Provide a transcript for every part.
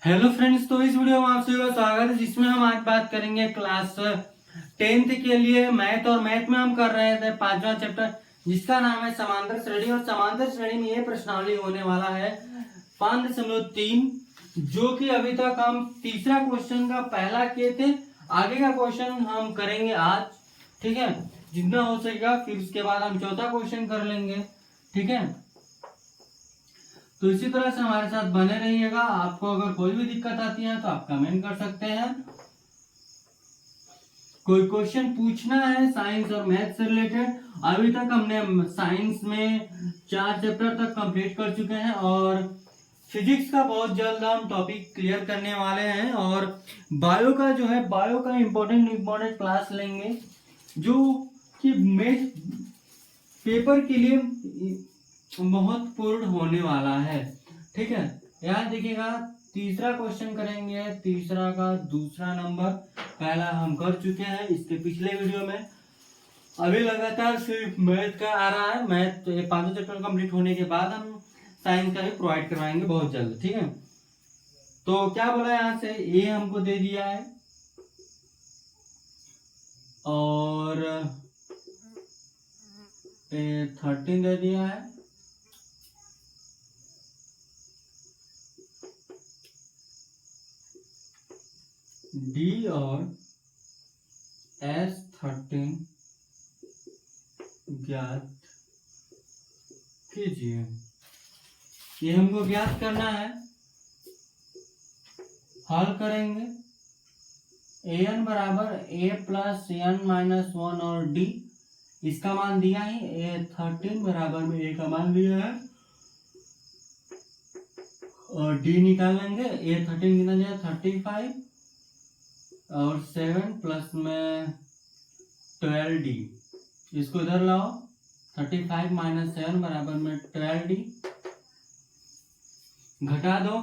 Hello friends, तो इस video में आप सभी का स्वागत है जिसमें हम आज बात करेंगे क्लास 10th के लिए मैथ। और मैथ में हम कर रहे थे पांचवा चैप्टर जिसका नाम है समांतर श्रेणी। और समांतर श्रेणी में ये प्रश्नावली होने वाला है 5.3, जो कि अभी तक हम तीसरा क्वेश्चन का पहला किए थे। आगे का क्वेश्चन हम करेंगे आज, ठीक है, जितना हो सकेगा। फिर उसके बाद हम चौथा क्वेश्चन कर लेंगे, ठीक है। तो इसी तरह से हमारे साथ बने रहिएगा। आपको अगर कोई भी दिक्कत आती है तो आप कमेंट कर सकते हैं। कोई क्वेश्चन पूछना है साइंस और मैथ से रिलेटेड। अभी तक हमने साइंस में 4 चैप्टर तक कंप्लीट कर चुके हैं और फिजिक्स का बहुत जल्द हम टॉपिक क्लियर करने वाले हैं। और बायो का जो है, बायो का इम्पोर्टेंट क्लास लेंगे जो कि मेन पेपर के लिए महत्वपूर्ण होने वाला है, ठीक है। यहाँ देखिएगा, तीसरा क्वेश्चन करेंगे। तीसरा का दूसरा नंबर पहला हम कर चुके हैं इसके पिछले वीडियो में। अभी लगातार सिर्फ मैथ का आ रहा है। मैथ पांचों चैप्टर कंप्लीट होने के बाद हम साइंस का भी प्रोवाइड करवाएंगे बहुत जल्द, ठीक है। तो क्या बोला यहाँ से, ए हमको दे दिया है और 13 दे दिया है। डी और S13 ज्ञात कीजिए। ये हमको ज्ञात करना है, हल करेंगे। an बराबर a प्लस n माइनस 1 और d, इसका मान दिया ही। A13 बराबर में a का मान दिया है और d निकाल लेंगे। A13 कितना दिया, 35 और 7 प्लस में 12d। इसको इधर लाओ, 35 माइनस 7 बराबर में 12d। घटा दो,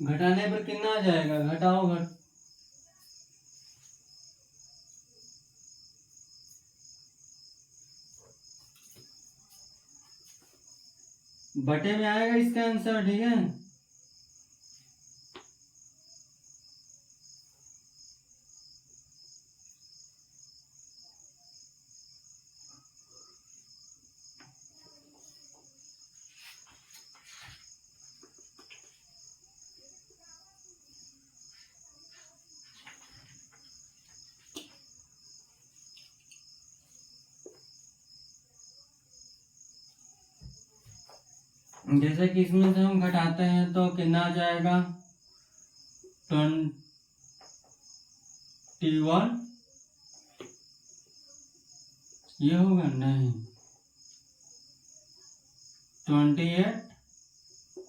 घटाने पर कितना आ जाएगा, घटाओ बटे में आएगा इसका आंसर, ठीक है। जैसे कि इसमें से हम घटाते हैं तो कितना आ जाएगा, 21। ये होगा नहीं, 28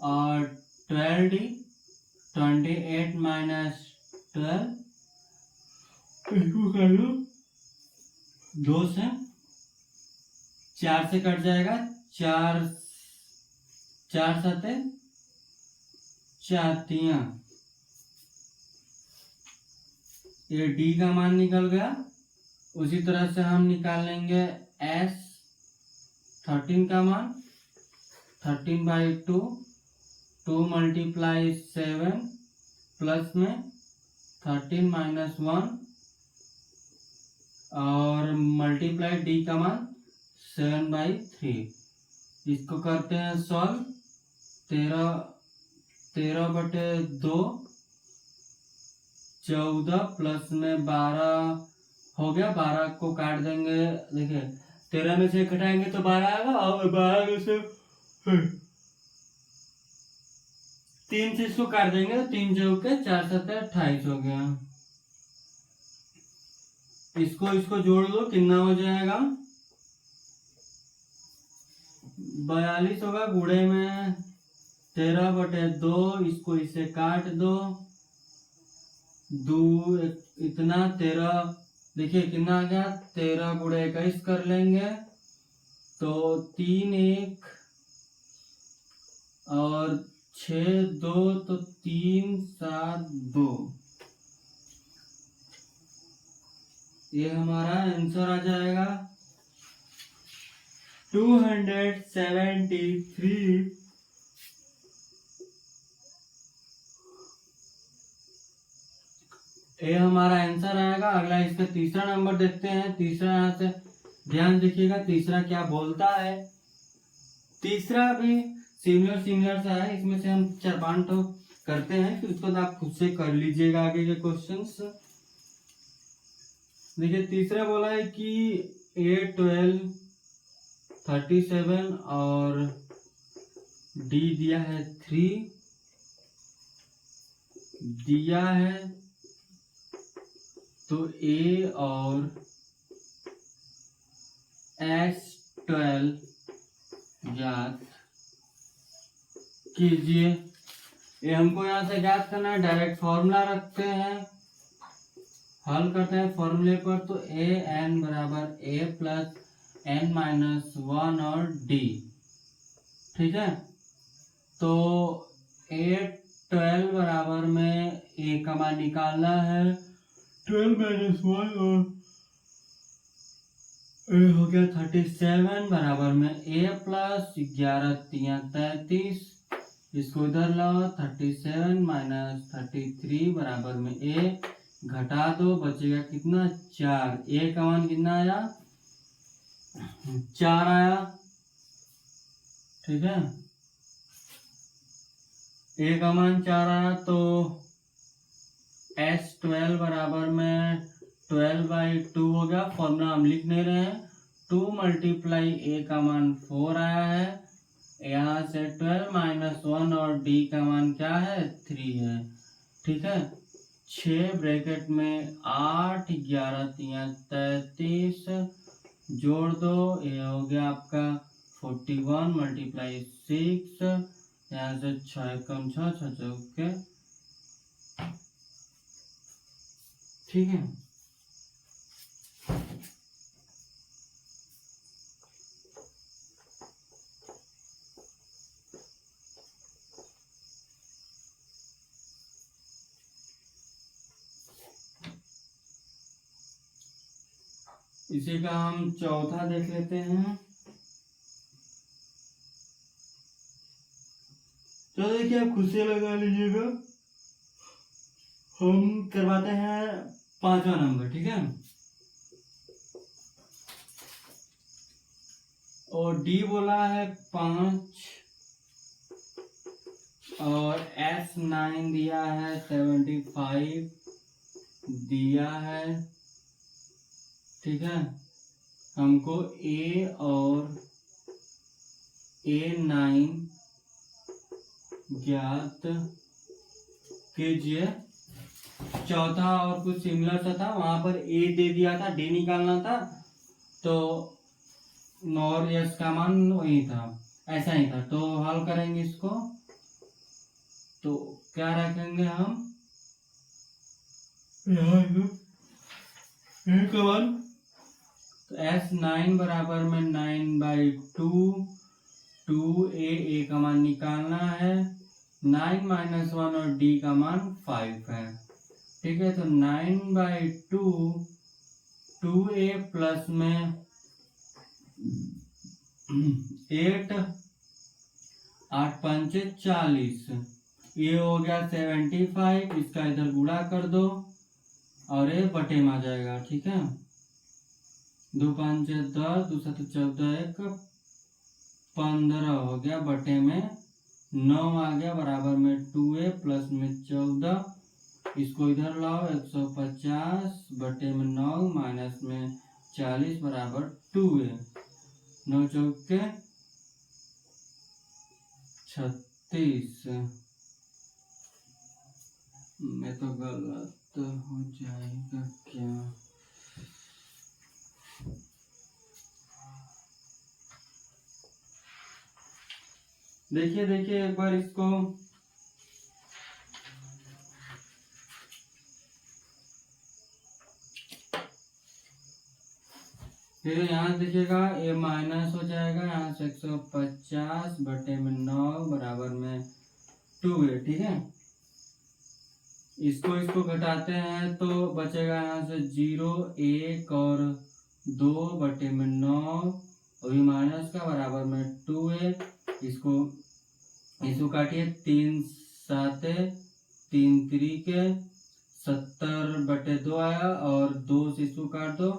और 12d। 28 माइनस 12, इसको कर लो 2 से, 4 से कट जाएगा। 4 सते 4 ये d का मान निकल गया। उसी तरह से हम निकाल लेंगे S13 का मान। 13/2, 2 मल्टीप्लाई 7 प्लस में 13 माइनस 1 और मल्टीप्लाई d का मान 7/3। इसको करते हैं सॉल्व। 13/2, 14 प्लस में 12 हो गया। 12 को काट देंगे, देखिए 13 में से घटाएंगे तो 12 आएगा और 12 में से 3 से इसको काट देंगे तो 3 चौके 4 सत्ते 28 हो गया। इसको जोड़ दो, कितना हो जाएगा, 42 होगा। गुणे में 13/2, इसको इसे काट दो, 2 इतना 13, देखिए कितना आ गया, 13 गुणे 21 कर लेंगे तो 3 1 और 6 2 तो 3 7 2। ये हमारा आंसर आ जाएगा 273 ये हमारा आंसर आएगा। अगला इसका तीसरा नंबर देखते हैं। तीसरा यहाँ से ध्यान देखिएगा, तीसरा क्या बोलता है। तीसरा भी सिमिलर सा है, इसमें से हम 4-5 तो करते हैं, फिर उसके बाद आप खुद से कर लीजिएगा आगे के क्वेश्चंस। देखिए तीसरा बोला है कि 8, 12, 37 और डी दिया है 3 दिया है, तो ए और S12 ज्ञात कीजिए। ये हमको यहाँ से ज्ञात करना है, डायरेक्ट फॉर्मूला रखते हैं, हल करते हैं फॉर्मूले पर। तो ए एन बराबर ए प्लस n माइनस 1 और d, ठीक है। तो 8, 12 बराबर में ए का मान निकालना है, 12 माइनस 1 और ए हो गया 37 बराबर में ए प्लस 11 3 33, इसको इधर लाओ, 37 माइनस 33 बराबर में ए घटा दो, बचेगा कितना 4। ए का मान कितना आया 4 आया, ठीक है। ए का मान 4 आया, तो S12 बराबर में 12/2 हो गया। फॉर्मूला हम लिख नहीं रहे हैं, 2 मल्टीप्लाई ए का मान 4 आया है, यहाँ से 12 माइनस 1 और d का मान क्या है 3 है, ठीक है। 6 ब्रैकेट में 8 11 3 33 जोड़ दो, ये हो गया आपका 41 मल्टीप्लाई 6, यहाँ से 6 कम 6 6 चौके, ठीक है। इसी का हम चौथा देख लेते हैं। तो देखिए आप खुद से लगा लीजिएगा, हम करवाते हैं 5वां नंबर, ठीक है। और डी बोला है 5 और S9 दिया है 75 दिया है, ठीक है। हमको ए और A9 ज्ञात कीजिए। चौथा और कुछ सिमिलर सा था, वहां पर ए दे दिया था, डी निकालना था, तो नॉर यस का मान वही था, ऐसा ही था। तो हल करेंगे इसको, तो क्या रखेंगे हम का मान, तो S9 बराबर में 9/2, 2a का मान निकालना है, 9 माइनस 1 और d का मान 5 है, ठीक है। तो 9/2 2a प्लस में 8 8 5 40, ये हो गया 75, इसका इधर गुणा कर दो और ये बटे में आ जाएगा, ठीक है। 2 5 10, 2 7 14, 1 15 हो गया, बटे में 9 आ गया, बराबर में 2a प्लस में 14, इसको इधर लाओ, 150 बटे में 9 माइनस में 40 बराबर 2a, 9 चौके 36, मैं तो गलत हो जाएगा क्या। देखिए देखिए एक बार इसको, फिर यहाँ देखिएगा ये माइनस हो जाएगा, यहाँ से 150 बटे में 9 बराबर में 2a, ठीक है। इसको घटाते हैं तो बचेगा यहाँ से 0 1 और 2 बटे में 9, अभी माइनस का बराबर में 2a, इसको काटिए, 3 7 3 3 के 70/2 आया और 2 से इसको काट दो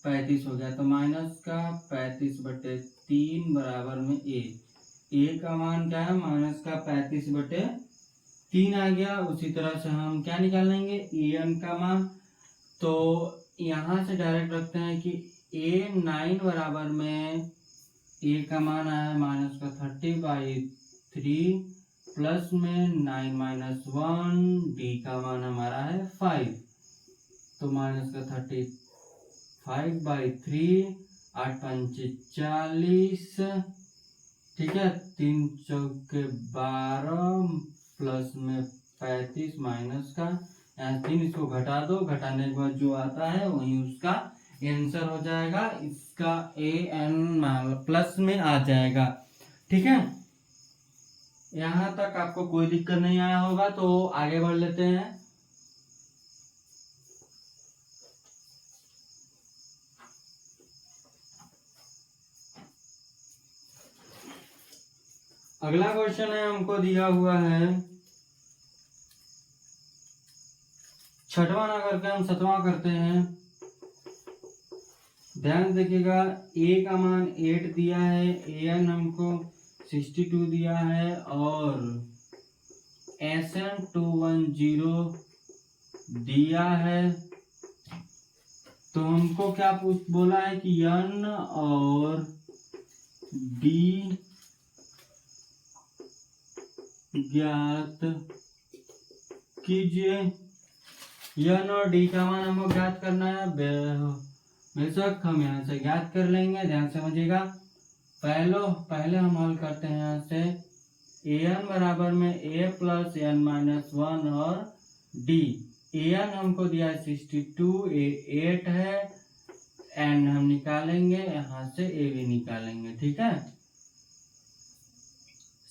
35 हो गया, तो माइनस का 35/3 बराबर में ए का मान क्या है, माइनस का 35/3 आ गया। उसी तरह से हम क्या निकाल लेंगे, ए एन का मान। तो यहाँ से डायरेक्ट रखते हैं कि A9 बराबर में ए का मान आया माइनस का 30/3 प्लस में 9 - 1, डी का मान हमारा है 5, तो माइनस का 35/3, 8 पंचे 40, ठीक है, 3 चौके 12 प्लस में 35 माइनस का 3, इसको घटा दो, घटाने के बाद जो आता है वही उसका आंसर हो जाएगा, इसका AN प्लस में आ जाएगा। ठीक है, यहाँ तक आपको कोई दिक्कत नहीं आया होगा, तो आगे बढ़ लेते हैं। अगला क्वेश्चन है, हमको दिया हुआ है 6वां ना करके हम 7वां करते हैं। ध्यान देखिएगा, ए का मान 8 दिया है, AN हमको 62 दिया है और SN 210 दिया है। तो हमको क्या बोला है कि N और D ज्ञात कीजिए। N और D का मान हमको ज्ञात करना है, बेशक हम यहाँ से ज्ञात कर लेंगे। ध्यान समझिएगा, पहले हम हल करते हैं यहाँ से। AN बराबर में A प्लस N - 1 और D। AN हमको दिया है 62, A 8 है, N हम निकालेंगे, यहाँ से A भी निकालेंगे। ठीक है,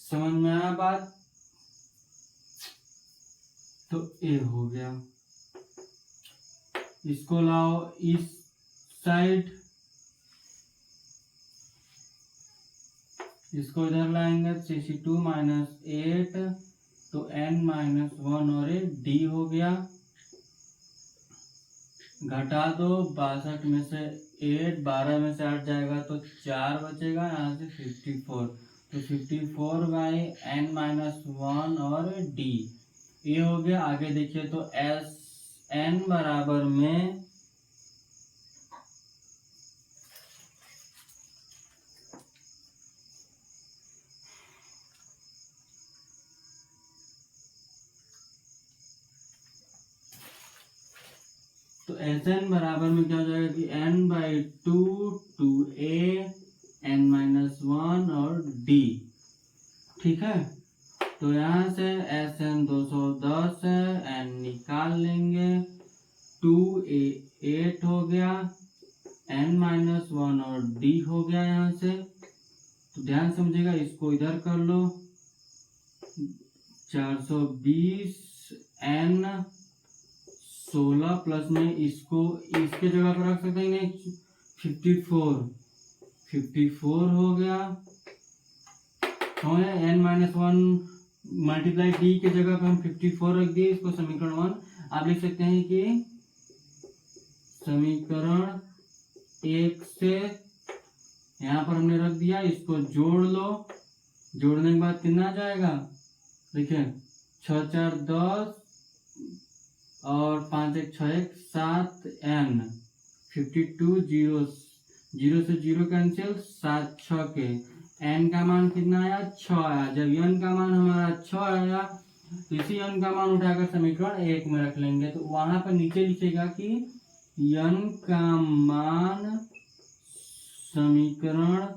समझ में आया बात? तो A हो गया, इसको लाओ इस साइड, इसको इधर लाएंगे, 62 - 8 तो N - 1 और एक D हो गया। घटा दो, 62 में से 8, 12 में से 8 जाएगा तो 4 बचेगा, यहाँ से 54, तो 54/N - 1 और D ये हो गया। आगे देखिए तो SN बराबर में तो SN बराबर में क्या हो जाएगा कि N/2 2A N - 1 और D। ठीक है, तो यहाँ से SN 210 है, N निकाल लेंगे, 2A 8 हो गया, N - 1 और D हो गया यहाँ से। तो ध्यान समझिएगा, इसको इधर कर लो, 420 N 16 प्लस में इसको इसके जगह पर रख सकते हैं, 54 हो गया। N - 1 मल्टीप्लाई D के जगह पर हम 54 रख दिए, इसको समीकरण 1 आप लिख सकते हैं कि समीकरण 1 से यहाँ पर हमने रख दिया, इसको जोड़ लो, जोड़ने के बाद कितना जाएगा, देखिए 6 - 4 = 10 और 5 - 1 = 6 1 7 N 52 0 से 0 कैंसिल, 7 6 के N का मान कितना आया, 6 आया। जब N का मान हमारा 6 आया तो इसी N का मान उठाकर समीकरण 1 में रख लेंगे। तो वहां पर नीचे लिखेगा कि N का मान समीकरण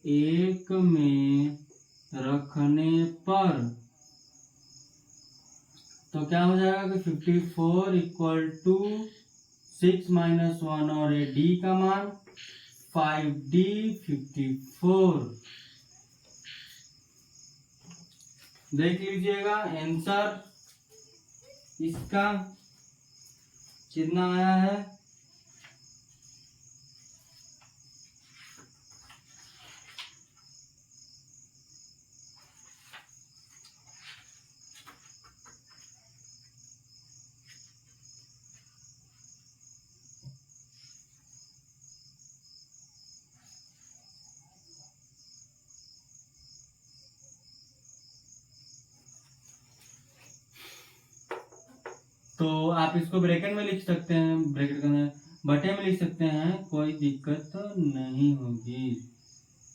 1 में रखने पर तो क्या हो जाएगा कि 54 = 6 - 1 और D का मान 5D 54। देख लीजिएगा आंसर इसका कितना आया है। तो आप इसको ब्रैकेट में लिख सकते हैं, ब्रैकेट करना बटे में लिख सकते हैं, कोई दिक्कत तो नहीं होगी।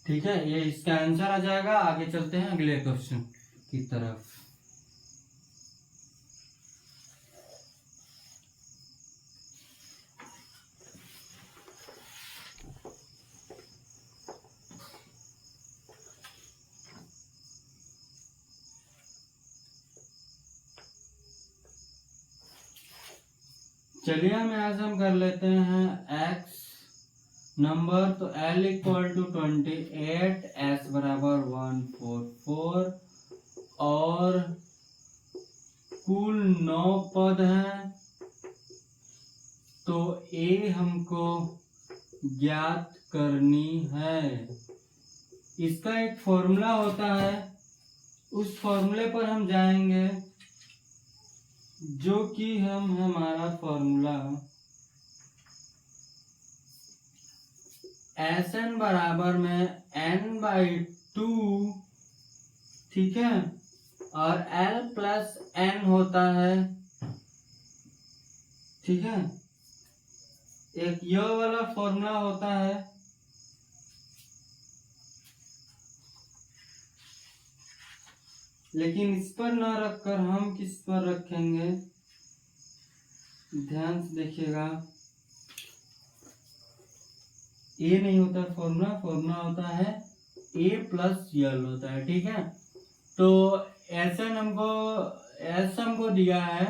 ठीक है, ये इसका आंसर आ जाएगा। आगे चलते हैं अगले क्वेश्चन की तरफ। चलिए हम यहाँ से हम कर लेते हैं x नंबर, तो L इक्वल टू 28, S बराबर 144 और कुल 9 पद हैं। तो A हमको ज्ञात करनी है। इसका एक फॉर्मूला होता है, उस फॉर्मूले पर हम जाएंगे, जो कि हमारा फॉर्मूला Sn बराबर में n/2, ठीक है, और L प्लस n होता है। ठीक है, एक यह वाला फॉर्मूला होता है। लेकिन इस पर न रखकर हम किस पर रखेंगे, ध्यान से देखिएगा। ए नहीं होता फॉर्मूला, फॉर्मूला होता है ए प्लस यल होता है। ठीक है, तो ऐसा हमको दिया है,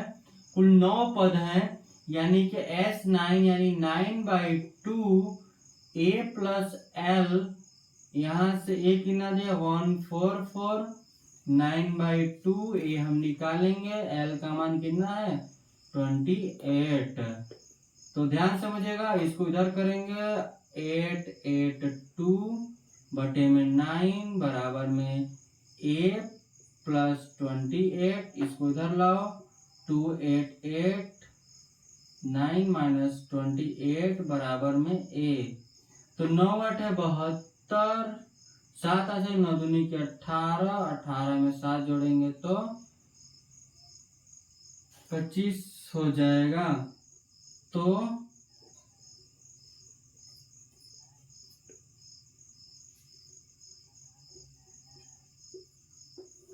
कुल 9 पद हैं, यानी कि S9 यानी 9/2 A प्लस L, यहाँ से ए कितना दिया 144, 9/2 ए हम निकालेंगे, L का मान कितना है 28। तो ध्यान समझिएगा, इसको इधर करेंगे 882 बटे में 9 बराबर में A प्लस 28, इसको इधर लाओ 288, 9 माइनस 28 बराबर में A। तो 9 × 8 = 72, 7 से 9 दूनी के 18, 18 में 7 जोड़ेंगे तो 25 हो जाएगा। तो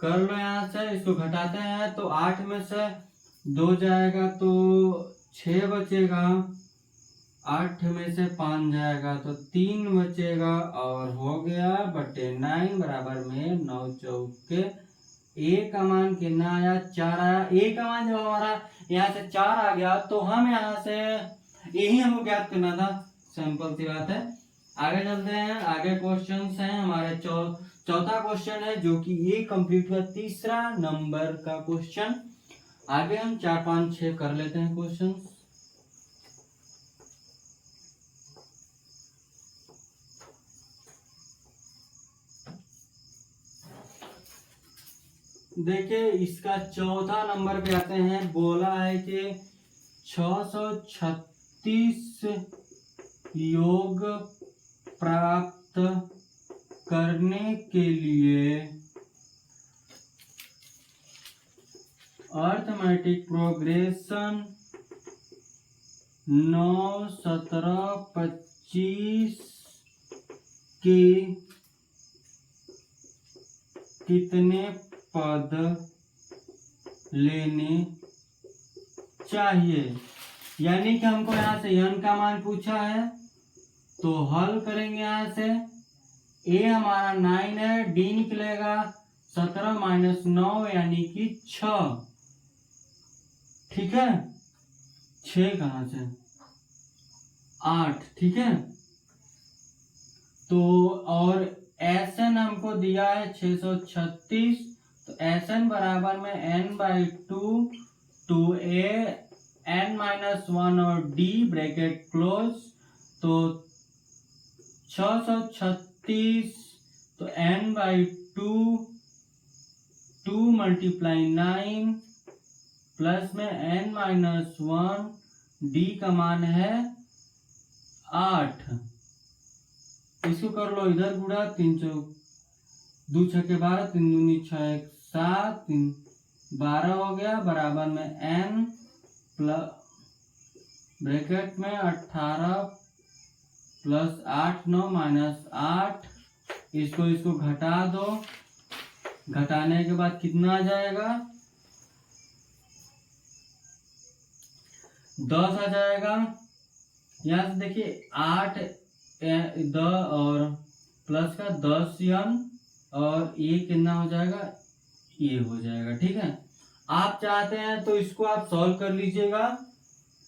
कर लो, यहाँ से इसको घटाते हैं तो 8 में से 2 जाएगा तो 6 बचेगा, 8 में से 5 जाएगा तो 3 बचेगा, और हो गया बटे 9 बराबर में 9 चौके ए का मान कितना आया 4 आया। ए का मान जब हमारा यहाँ से 4 आ गया तो हम यहाँ से यही हमको ज्ञात करना था, सिंपल सी बात है। आगे चलते हैं, आगे क्वेश्चंस हैं हमारे। चौथा क्वेश्चन है जो कि ये कंप्लीट हुआ, तीसरा नंबर का क्वेश्चन। आगे हम 4, 5, 6 कर लेते हैं क्वेश्चन। देखिए इसका चौथा नंबर पे आते हैं। बोला है कि 636 योग प्राप्त करने के लिए अर्थमेटिक प्रोग्रेशन 9, 17, 25 के कितने पद लेने चाहिए। यानी कि हमको यहाँ से n का मान पूछा है, तो हल करेंगे। यहाँ से a हमारा 9 है, d निकलेगा 17 माइनस 9 यानी कि 6। ठीक है, 6 कहाँ से 8। ठीक है, तो और Sn हमको दिया है 636, तो Sn बराबर में n/2 2a n-1 और d ब्रैकेट क्लोज। तो 636 तो n/2 2 × 9 प्लस में n-1, d का मान है 8। इसको कर लो इधर गुणा, 3 चौक 2 छक्के 12, 3 दूनी 6 1 7, 3 12 हो गया, बराबर में n ब्रैकेट में 18 प्लस 8 9 माइनस 8, इसको घटा दो, घटाने के बाद कितना आ जाएगा 10 आ जाएगा। यहाँ से देखिए 8 और प्लस का 10 n और ये कितना हो जाएगा, ये हो जाएगा। ठीक है, आप चाहते हैं तो इसको आप सॉल्व कर लीजिएगा,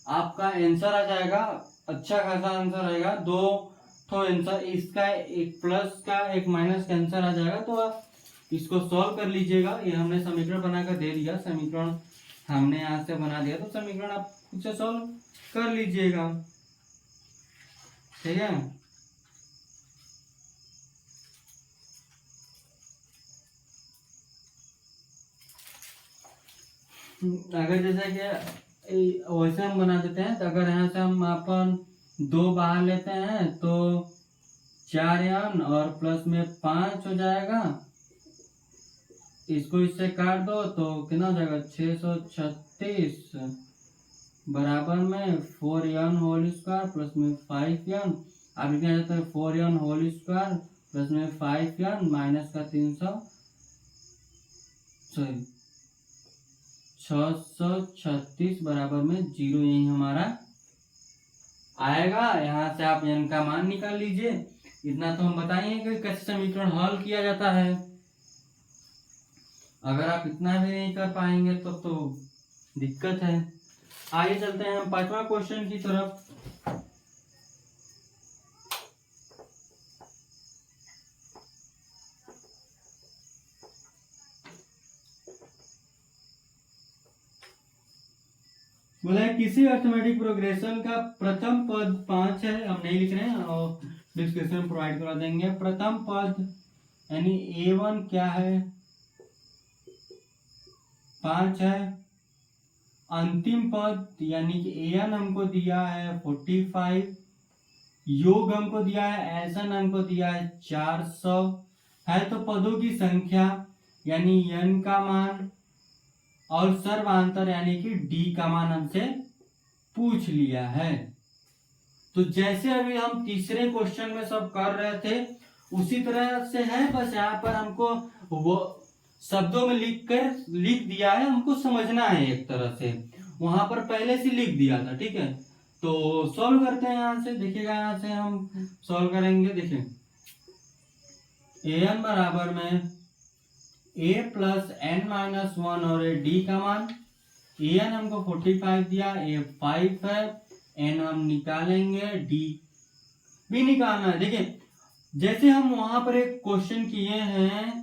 आपका आंसर आ जाएगा, अच्छा खासा आंसर आएगा। दो तो आंसर, इसका एक प्लस का एक माइनस का आंसर आ जाएगा, तो आप इसको सॉल्व कर लीजिएगा। ये हमने समीकरण बनाकर दे दिया, समीकरण हमने यहाँ से बना दिया, तो समीकरण आप खुद से सॉल्व कर लीजिएगा। ठीक है, अगर जैसे कि वैसे हम बना देते हैं, तो अगर यहाँ से हम अपन 2 बाहर लेते हैं तो 4n और प्लस में 5 हो जाएगा, इसको इससे काट दो तो कितना हो जाएगा 636 बराबर में 4n होल स्क्वायर प्लस में 5n, अब लिखा जाता है 4n होल स्क्वायर प्लस में 5n माइनस का 636 बराबर में 0, यही हमारा आएगा। यहाँ से आप n का मान निकाल लीजिए। इतना तो हम बताएंगे कि कैसे समीकरण हल किया जाता है। अगर आप इतना भी नहीं कर पाएंगे तो दिक्कत है। आगे चलते हैं हम 5वां क्वेश्चन की तरफ। बोला है किसी अर्थमेटिक प्रोग्रेशन का प्रथम पद 5 है, हम नहीं लिख रहे हैं और डिस्क्रिप्शन प्रोवाइड करा देंगे। प्रथम पद यानी A1 क्या है 5 है, अंतिम पद यानी कि AN हमको दिया है 45, योग हमको दिया है, SN हमको दिया है 400 है। तो पदों की संख्या यानी n का मान और सर्वांतर यानी कि d का मान हमसे पूछ लिया है। तो जैसे अभी हम तीसरे क्वेश्चन में सब कर रहे थे उसी तरह से है, बस यहाँ पर हमको वो शब्दों में लिख दिया है, हमको समझना है एक तरह से, वहां पर पहले से लिख दिया था। ठीक है, तो सॉल्व करते हैं। यहाँ से देखिएगा, यहाँ से हम सॉल्व करेंगे। देखिए an बराबर में a प्लस n माइनस 1 और d का मान, an हमको 45 दिया, a 5 है, n हम निकालेंगे, d भी निकालना है। देखिए जैसे हम वहां पर एक क्वेश्चन किए हैं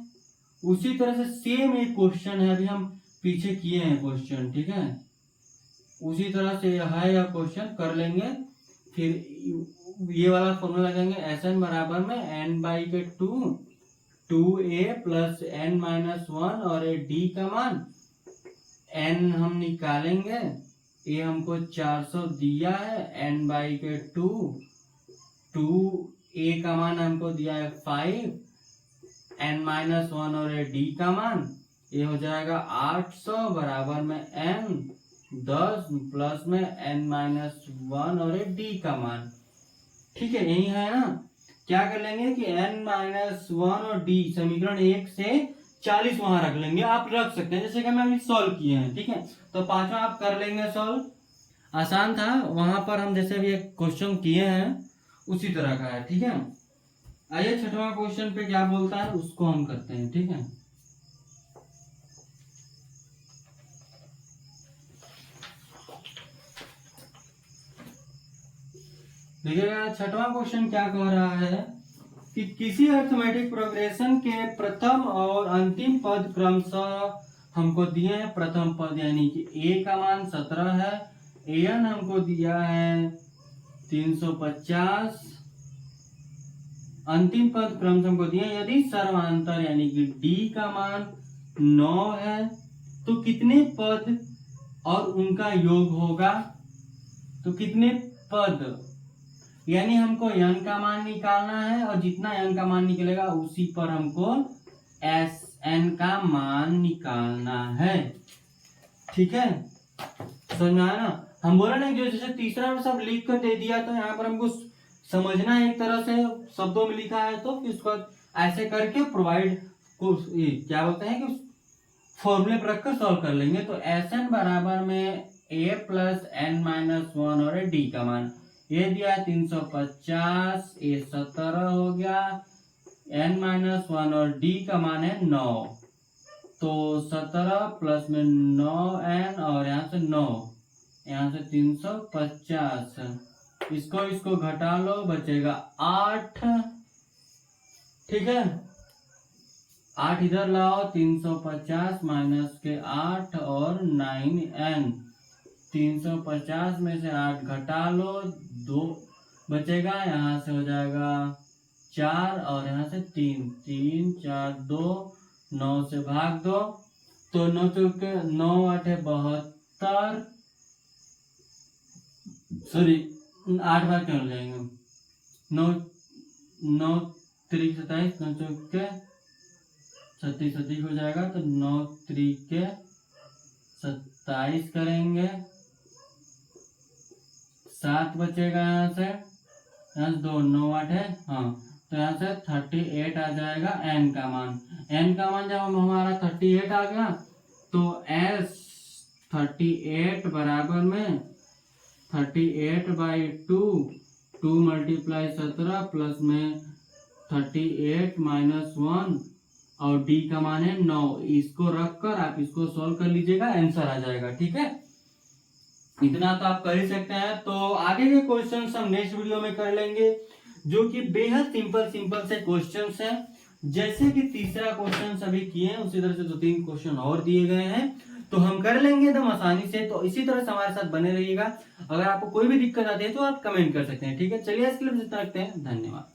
उसी तरह से सेम एक क्वेश्चन है, अभी हम पीछे किए हैं क्वेश्चन। ठीक है, उसी तरह से है यह क्वेश्चन कर लेंगे। फिर ये वाला फॉर्मूला लगाएंगे, SN बराबर में n/2 2a plus n minus 1 और d का मान, n हम निकालेंगे, a हमको 400 दिया है, n/2 2a का मान हमको दिया है 5, n माइनस 1 और d का मान ये हो जाएगा 800 बराबर में n 10 प्लस में n माइनस 1 और d का मान। ठीक है, यही है ना। क्या कर लेंगे कि n माइनस 1 और d समीकरण 1 से 40 वहां रख लेंगे, आप रख सकते हैं जैसे कि हम अभी सॉल्व किए हैं। ठीक है, तो 5वां आप कर लेंगे सॉल्व, आसान था। वहां पर हम जैसे अभी एक क्वेश्चन किए हैं उसी तरह का है। ठीक है, आइए 6वां क्वेश्चन पे क्या बोलता है उसको हम करते हैं। ठीक है, देखिएगा 6वां क्वेश्चन क्या कह रहा है कि किसी अर्थमेटिक प्रोग्रेशन के प्रथम और अंतिम पद क्रमशः हमको दिए हैं। प्रथम पद यानी कि a का मान 17 है, an हमको दिया है 350, अंतिम पद क्रमशः हमको दिए। यदि सर्वांतर यानी कि d का मान 9 है तो कितने पद और उनका योग होगा। तो कितने पद यानी हमको n का मान निकालना है और जितना n का मान निकलेगा उसी पर हमको SN का मान निकालना है। ठीक है, समझ में आया ना। हम बोला ना जो जैसे तीसरा सब लिख कर दे दिया तो यहाँ पर हमको समझना है, एक तरह से शब्दों में लिखा है तो फिर उसको ऐसे करके प्रोवाइड को क्या बोलते हैं कि फॉर्मूले पर रखकर सॉल्व कर लेंगे। तो Sn बराबर में a plus n minus one और डी का मान ये दिया है 350, ये 17 हो गया, n माइनस वन और डी का मान है 9, तो 17 प्लस में 9n और यहाँ से 9, यहाँ से 350, इसको घटा लो बचेगा 8, ठीक है। 8 इधर लाओ, 350 माइनस के 8 और 9n, 350 में से 8 घटा लो, 2 बचेगा, यहाँ से हो जाएगा 4 और यहाँ से 3, 3 4 2, 9 से भाग दो, तो 9 चौके 9 8 72, सॉरी 8 बार क्यों हो जाएंगे, 9 9 3 27, 9 चौके 36 हो जाएगा, तो 9 3 27 करेंगे, 7 बचेगा यहाँ से 2 9 8 है, हाँ, तो यहाँ से 38 आ जाएगा n का मान। n का मान जब हमारा 38 आ गया तो s 38 बराबर में 38/2, 2 मल्टीप्लाई 17 प्लस में 38 माइनस 1 और d का मान है 9, इसको रखकर आप इसको सॉल्व कर लीजिएगा, आंसर आ जाएगा, ठीक है। इतना तो आप कर ही सकते हैं। तो आगे के क्वेश्चंस हम नेक्स्ट वीडियो में कर लेंगे, जो कि बेहद सिंपल से क्वेश्चंस हैं। जैसे कि तीसरा क्वेश्चन सभी किए हैं उसी तरह से 2-3 क्वेश्चन और दिए गए हैं, तो हम कर लेंगे एकदम आसानी से। तो इसी तरह से हमारे साथ बने रहिएगा। अगर आपको कोई भी दिक्कत आती है तो आप कमेंट कर सकते हैं, ठीक है। चलिए इसके लिए इतना रखते हैं, धन्यवाद।